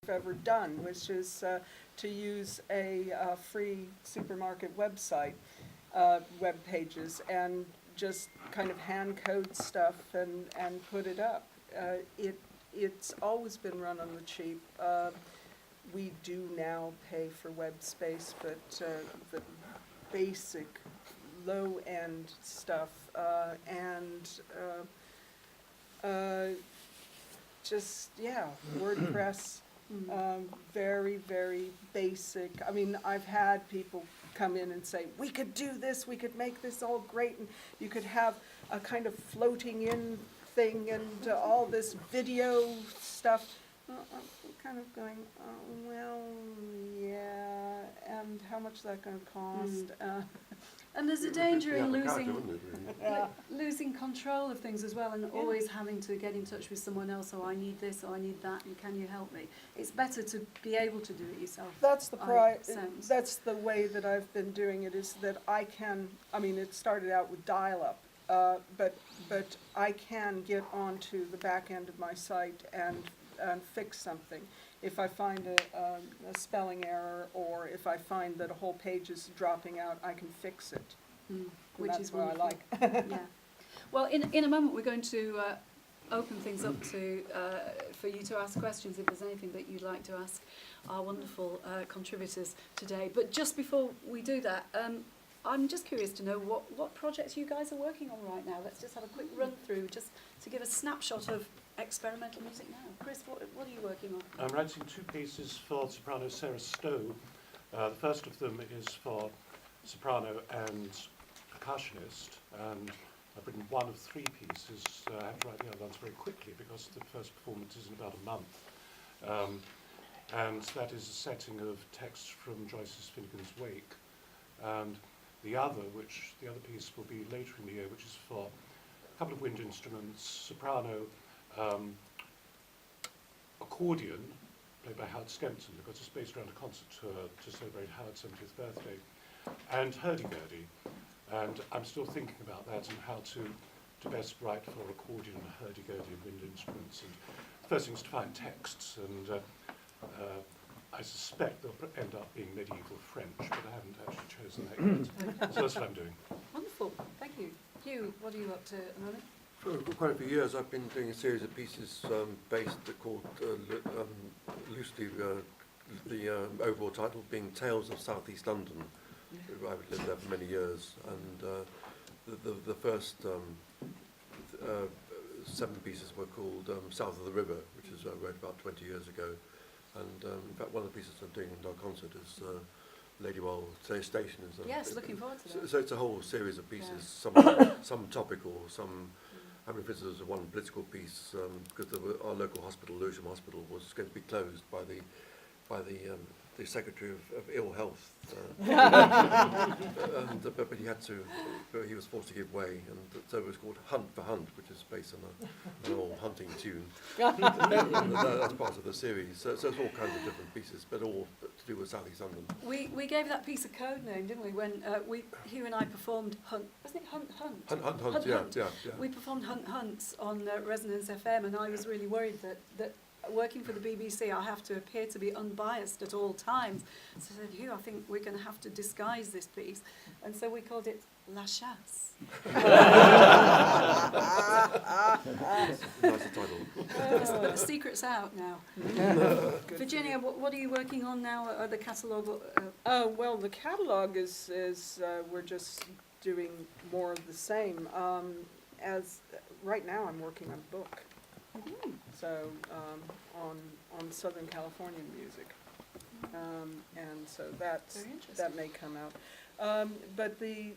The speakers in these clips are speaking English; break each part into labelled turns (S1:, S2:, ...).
S1: ever done, which is to use a free supermarket website, web pages, and just kind of hand code stuff and put it up. It's always been run on the cheap. We do now pay for web space, but the basic low-end stuff and just, yeah, WordPress, very, very basic. I mean, I've had people come in and say, we could do this, we could make this all great, and you could have a kind of floating in thing and all this video stuff. I'm kind of going, oh, well, yeah, and how much is that going to cost?
S2: And there's a danger in
S3: Yeah.
S2: losing control of things as well, and always having to get in touch with someone else. Oh, I need this, or I need that, and can you help me? It's better to be able to do it yourself.
S1: That's the that's the way that I've been doing it, is that I can, I mean, it started out with dial-up, but I can get onto the back end of my site and fix something. If I find a spelling error, or if I find that a whole page is dropping out, I can fix it.
S2: Which
S1: that's
S2: is
S1: what
S2: wonderful.
S1: I like.
S2: Yeah. Well, in a moment we're going to open things up to for you to ask questions if there's anything that you'd like to ask our wonderful contributors today. But just before we do that, I'm just curious to know what projects you guys are working on right now. Let's just have a quick run through, just to give a snapshot of experimental music now. Chris, what are you working on?
S4: I'm writing two pieces for soprano Sarah Stowe. The first of them is for soprano and percussionist, and I've written one of three pieces. I have to write the other ones very quickly because the first performance is in about a month. And that is a setting of texts from Joyce's Finnegan's Wake. And the other piece will be later in the year, which is for a couple of wind instruments, soprano, accordion, played by Howard Skempton, because it's based around a concert tour to celebrate Howard's 70th birthday, and hurdy-gurdy. And I'm still thinking about that and how to best write for accordion, hurdy-gurdy, and wind instruments. And first thing is to find texts, and I suspect they'll end up being medieval French, but I haven't actually chosen that yet. So that's what I'm doing.
S2: Wonderful, thank you. Hugh, what are you up to at the moment?
S3: For quite a few years I've been doing a series of pieces called loosely the overall title being Tales of South East London. I've lived there for many years, and the first 7 pieces were called South of the River, which is wrote about 20 years ago. And in fact, one of the pieces I'm doing in our concert is Ladywell Station.
S2: Yes, looking forward to that.
S3: So it's a whole series of pieces, some topical, some. I mean, for instance, there was one political piece because our local hospital, Lewisham Hospital, was going to be closed by the Secretary of Ill Health, but he had to. He was forced to give way, and so it was called Hunt for Hunt, which is based on an old hunting tune. And that's part of the series. So it's all kinds of different pieces, but all to do with South East London.
S2: We gave that piece a code name, didn't we? When Hugh and I performed Hunt, wasn't it Hunt?
S3: Hunt, yeah.
S2: We performed Hunts on Resonance FM, and I was really worried that working for the BBC, I have to appear to be unbiased at all times. So I said, Hugh, I think we're going to have to disguise this piece. And so we called it La Chasse.
S3: Nice title.
S2: But the secret's out now. Virginia, what are you working on now? The catalogue?
S1: Well, the catalogue is we're just doing more of the same. As right now, I'm working on a book. So on Southern Californian music, and so that may come out. But the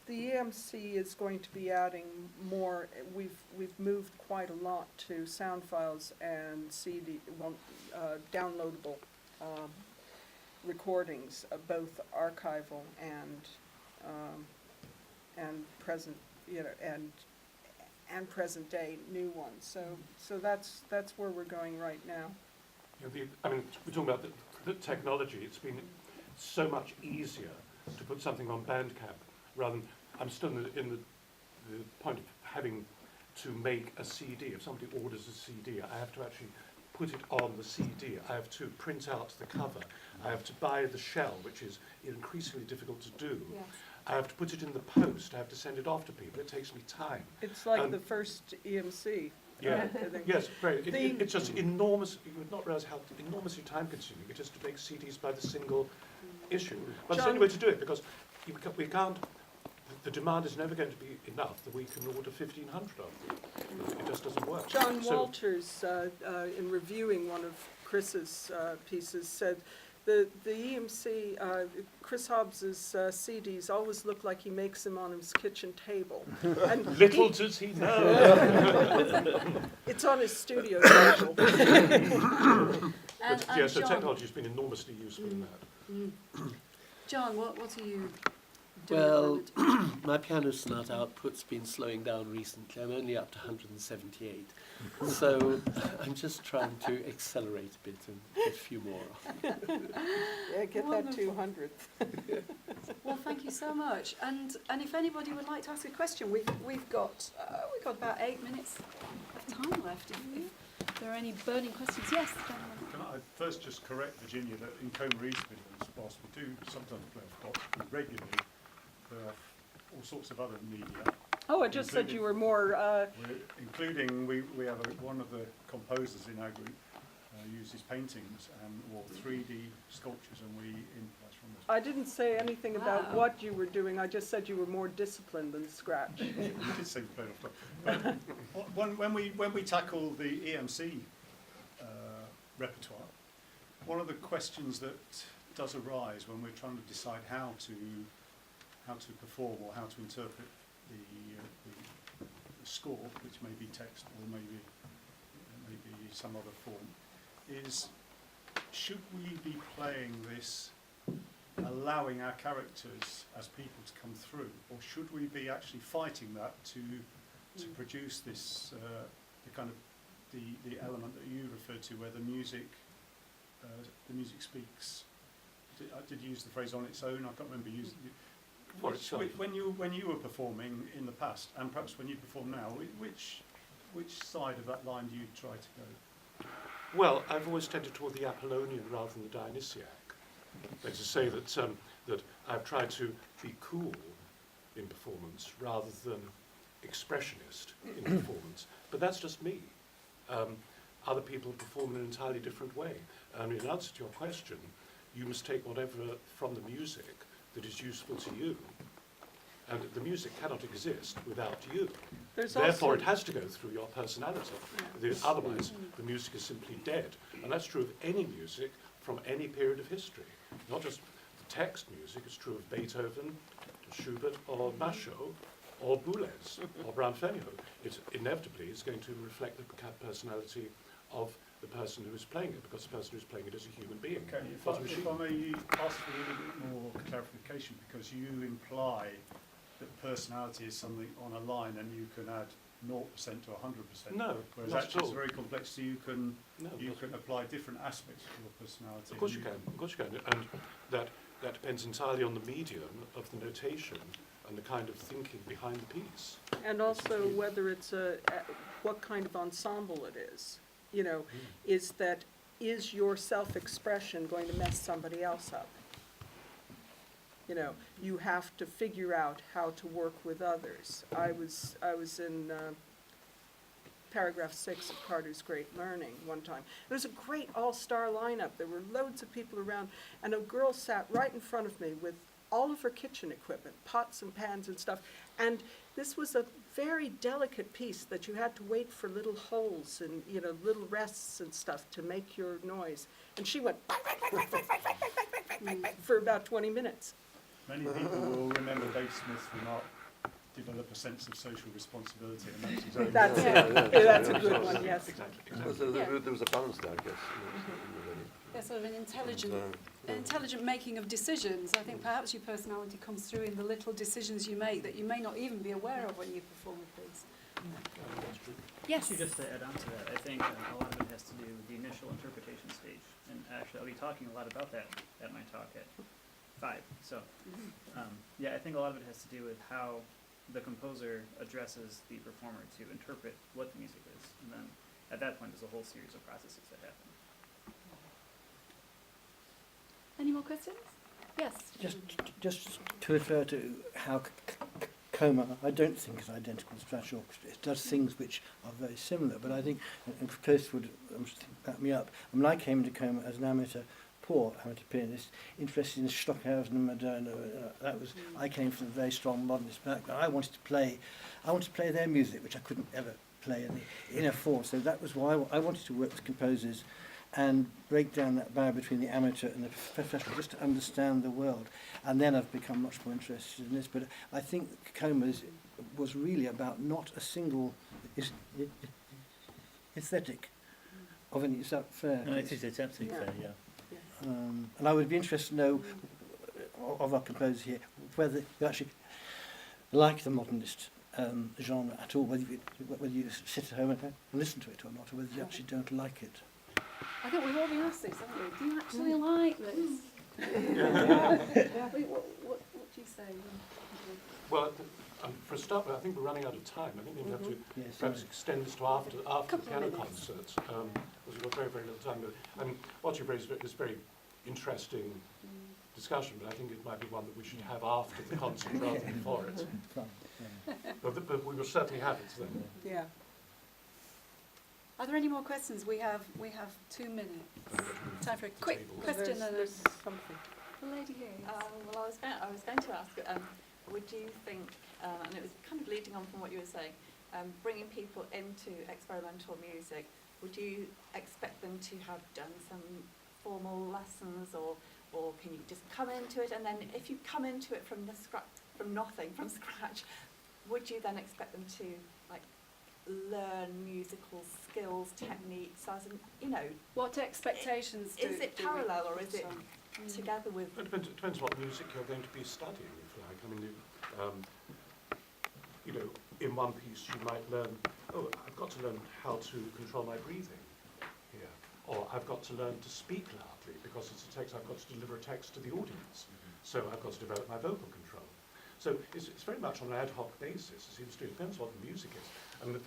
S1: EMC is going to be adding more. We've moved quite a lot to sound files and CD, downloadable recordings, both archival and present, and present day new ones. So that's where we're going right now.
S4: I mean, we're talking about the technology. It's been so much easier to put something on Bandcamp rather than. I'm still in the point of having to make a CD. If somebody orders a CD, I have to actually put it on the CD. I have to print out the cover. I have to buy the shell, which is increasingly difficult to do.
S2: Yes.
S4: I have to put it in the post. I have to send it off to people. It takes me time.
S1: It's like
S4: And-
S1: the first EMC.
S4: Yeah.
S1: I think.
S4: Yes, very.
S1: The-
S4: It's just enormous. You would not realise how enormously time-consuming it is to make CDs by the single issue. But it's the only way to do it, because we can't. The demand is never going to be enough that we can order 1,500 of them. It just doesn't work.
S1: John
S4: So-
S1: Walters, in reviewing one of Chris's pieces, said the EMC, Chris Hobbs's CDs always look like he makes them on his kitchen table. And
S4: Little does he know.
S1: it's on his studio table.
S2: And
S4: Yeah, so
S2: John,
S4: technology has been enormously useful in that.
S2: John, what are you doing?
S5: Well,
S2: at the moment?
S5: my piano sonata output's been slowing down recently. I'm only up to 178. So I'm just trying to accelerate a bit and get a few more.
S1: Yeah, get that
S2: Wonderful.
S1: 200th.
S2: Well, thank you so much. And if anybody would like to ask a question, we've got about 8 minutes of time left. If there are any burning questions, yes, gentlemen.
S6: Can I first just correct Virginia that in CoMA East Midlands, whilst we do sometimes play off Bausch, we regularly play off all sorts of other media.
S1: Oh, I just said you were more,
S6: Including, we have one of the composers in our group uses paintings or 3D sculptures, and we improvise from those.
S1: I didn't say anything about
S2: Wow.
S1: what you were doing, I just said you were more disciplined than Scratch.
S6: We did say we played off Bausch. But when we tackle the EMC repertoire, one of the questions that does arise when we're trying to decide how to perform or how to interpret the score, which may be text or maybe some other form, is should we be playing this, allowing our characters as people to come through, or should we be actually fighting that to produce this the kind of the element that you referred to, where the music speaks. Did you use the phrase on its own? I can't remember using it.
S4: For itself.
S6: When you were performing in the past, and perhaps when you perform now, which side of that line do you try to go?
S4: Well, I've always tended toward the Apollonian rather than the Dionysiac. That is to say that I've tried to be cool in performance rather than expressionist in performance. But that's just me. Other people perform in an entirely different way. And in answer to your question, you must take whatever from the music that is useful to you. And the music cannot exist without you. Therefore, it has to go through your personality. Otherwise, the music is simply dead. And that's true of any music from any period of history. Not just the text music, it's true of Beethoven, Schubert, or Machaut, or Boulez, or Brown-Fenio. It inevitably is going to reflect the personality of the person who is playing it, because the person who is playing it is a human being,
S6: Okay,
S4: not a machine.
S6: if I may ask for a little bit more clarification, because you imply that personality is something on a line and you can add 0% to 100%.
S4: No,
S6: Whereas
S4: not at
S6: actually
S4: all.
S6: it's very complex, so you can
S4: No,
S6: apply different aspects to your personality.
S4: Of course you can, of course you can. And that depends entirely on the medium of the notation and the kind of thinking behind the piece.
S1: And also whether it's what kind of ensemble it is. You know, is your self-expression going to mess somebody else up? You know, you have to figure out how to work with others. I was in paragraph 6 of Carter's Great Learning one time. It was a great all-star lineup. There were loads of people around, and a girl sat right in front of me with all of her kitchen equipment, pots and pans and stuff. And this was a very delicate piece that you had to wait for little holes and, you know, little rests and stuff to make your noise. And she went for about 20 minutes.
S6: Many people will remember Dave Smith's remark, develop a sense of social responsibility, and that's his own
S1: That's
S6: word.
S1: it. Yeah, that's a good one, yes.
S3: Well, so there was a balance there, I guess.
S2: Yeah, sort of an intelligent
S3: And,
S2: intelligent making of decisions. I think perhaps your personality comes through in the little decisions you make that you may not even be aware of when you perform with things. Yes.
S7: Actually, just to add on to that, I think a lot of it has to do with the initial interpretation stage. And actually, I'll be talking a lot about that at my talk at 5. So, yeah, I think a lot of it has to do with how the composer addresses the performer to interpret what the music is, and then at that point there's a whole series of processes that happen.
S2: Any more questions? Yes.
S8: Just to refer to how CoMA, I don't think is identical to Scratch Orchestra. It does things which are very similar, but I think, and Chris would back me up, I mean, I came to CoMA as an poor amateur pianist, interested in Stockhausen and Moderator. I came from a very strong modernist background. I wanted to play their music, which I couldn't ever play in the inner form. So that was why I wanted to work with composers and break down that barrier between the amateur and the professional, just to understand the world. And then I've become much more interested in this. But I think CoMA was really about not a single aesthetic of any. Is that fair?
S9: No, it's absolutely fair, yeah.
S8: And I would be interested to know of our composers here whether you actually like the modernist genre at all, whether you sit at home and listen to it or not, or whether you actually don't like it.
S2: I think we've all been asked this, haven't we? Do you actually like this? What do you say?
S4: Well, for a start, I think we're running out of time. I think we have to
S8: Yes,
S4: perhaps extend this to after the
S2: Couple
S4: piano
S2: of minutes.
S4: concert, because we've got very, very little time. But, I mean, what you've raised is very interesting discussion, but I think it might be one that we should have after the concert rather than before it. But we will certainly have it then.
S1: Yeah.
S2: Are there any more questions? We have 2 minutes. Time for a quick
S4: Table.
S2: question and
S1: There's something.
S2: the lady here.
S10: Well, I was going to ask, would you think, and it was kind of leading on from what you were saying, bringing people into experimental music, would you expect them to have done some formal lessons, or can you just come into it, and then if you come into it from scratch, would you then expect them to learn musical skills, techniques, as in,
S2: What expectations
S10: is it
S2: do we
S10: parallel, or is
S2: put
S10: it
S2: on?
S10: together with?
S4: It depends what music you're going to be studying, if you like. I mean, in one piece you might learn, I've got to learn how to control my breathing here, or I've got to learn to speak loudly because it's a text. I've got to deliver a text to the audience, so I've got to develop my vocal control. So it's very much on an ad hoc basis. It seems to. It depends what the music is. I mean, the